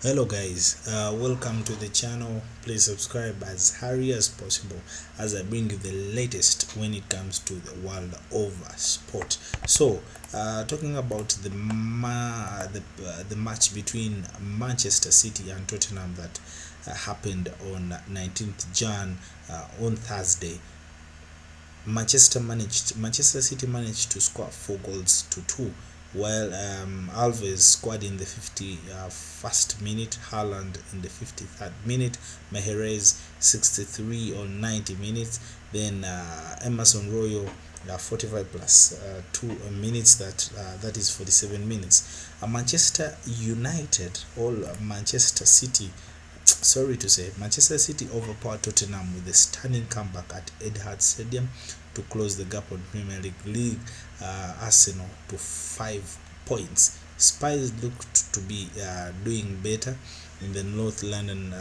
Hello guys, welcome to the channel. Please subscribe as hurry as possible as I bring you the latest when it comes to the world of sport. So talking about the match between Manchester City and Tottenham that happened on 19th Jan on Thursday. Manchester City managed to score 4 goals to 2, while Alvarez scored in the 51st minute, Haaland in the 53rd minute, Mahrez 63 or 90 minutes, then Emerson Royal 45 plus 2 minutes, that is 47 minutes. Manchester United, all Manchester City, sorry to say, Manchester City overpowered Tottenham with a stunning comeback at Etihad Stadium to close the gap on Premier League Arsenal to 5 points. Spurs looked to be doing better in the North London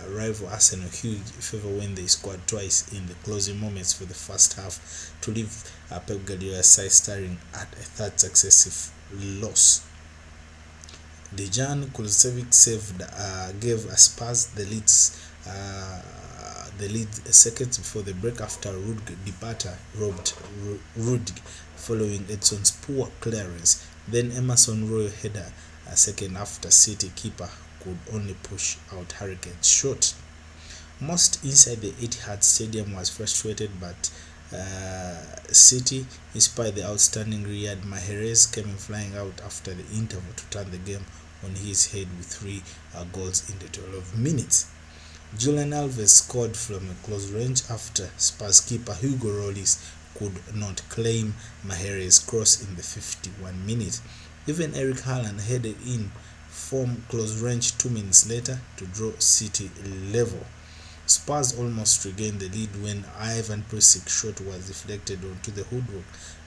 rival Arsenal huge favour when they scored twice in the closing moments for the first half to leave Pep Guardiola's side staring at a third successive loss. Dejan Kulusevich saved gave Spurs the lead seconds before the break after Rudiger departure robbed Rudiger following Edson's poor clearance. Then Emerson Royal header a second after City keeper could only push out Hurricane's shot. Most inside the Etihad Stadium was frustrated, but City, despite the outstanding Riyad Mahrez, came flying out after the interval to turn the game on his head with 3 goals in the 12 minutes. Julian Alvarez scored from a close range after Spurs keeper Hugo Lloris could not claim Mahrez's cross in the 51 minutes. Even Eric Haaland headed in from close range 2 minutes later to draw City level. Spurs almost regained the lead when Ivan Perisic's shot was deflected onto the woodwork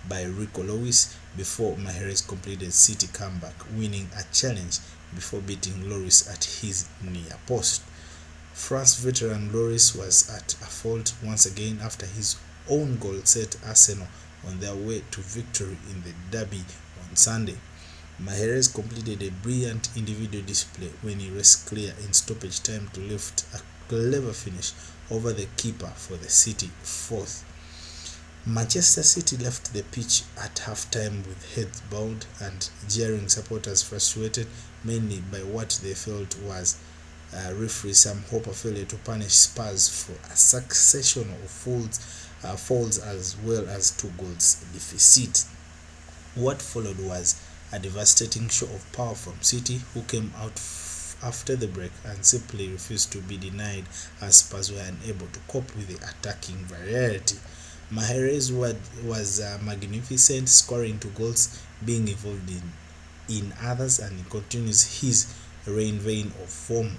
by Rico Lewis before Mahrez completed City comeback, winning a challenge before beating Lloris at his near post. France veteran Lloris was at a fault once again after his own goal set Arsenal on their way to victory in the derby on Sunday. Mahrez completed a brilliant individual display when he raced clear in stoppage time to lift a clever finish over the keeper for the City fourth. Manchester City left the pitch at half-time with heads bowed and jeering supporters frustrated mainly by what they felt was referee Sam Hopper failure to punish Spurs for a succession of fouls as well as 2 goals deficit. What followed was a devastating show of power from City, who came out after the break and simply refused to be denied as Spurs were unable to cope with the attacking variety. Mahrez was magnificent, scoring 2 goals, being involved in others, and he continues his vein of form.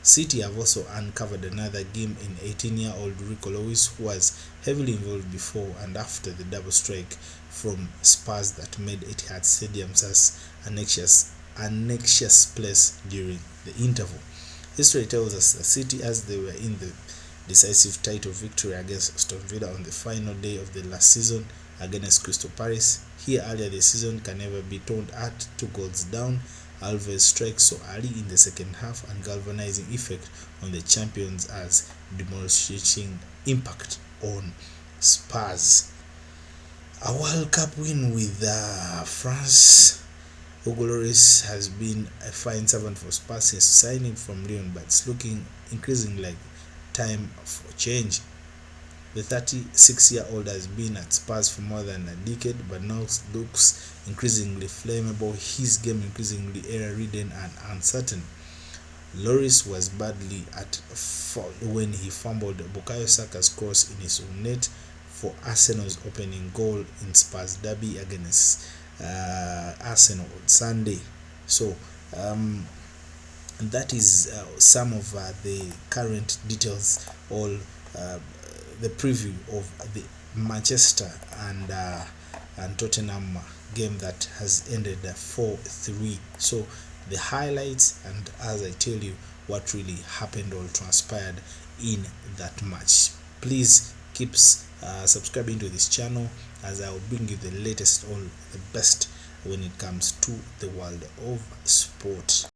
City have also uncovered another game in 18-year-old Rico Lewis, who was heavily involved before and after the double strike from Spurs that made Etihad Stadium as an anxious place during the interval. History tells us that City, as they were in the decisive title victory against Aston Villa on the final day of the last season against Crystal Palace here earlier this season, can never be turned at 2 goals down. Alvarez strikes so early in the second half and galvanizing effect on the champions as demolishing impact on Spurs. A World Cup win with France. Hugo Lloris has been a fine servant for Spurs since signing from Lyon, but it's looking increasingly like time for change. The 36-year-old has been at Spurs for more than a decade, but now looks increasingly flammable, his game increasingly error-ridden and uncertain. Lloris was badly at fault when he fumbled Bukayo Saka's cross in his own net for Arsenal's opening goal in Spurs derby against Arsenal on Sunday. So that is some of the current details, all the preview of the Manchester and Tottenham game that has ended 4-3. So the highlights, and as I tell you what really happened or transpired in that match. Please keep subscribing to this channel as I will bring you the latest, all the best when it comes to the world of sport.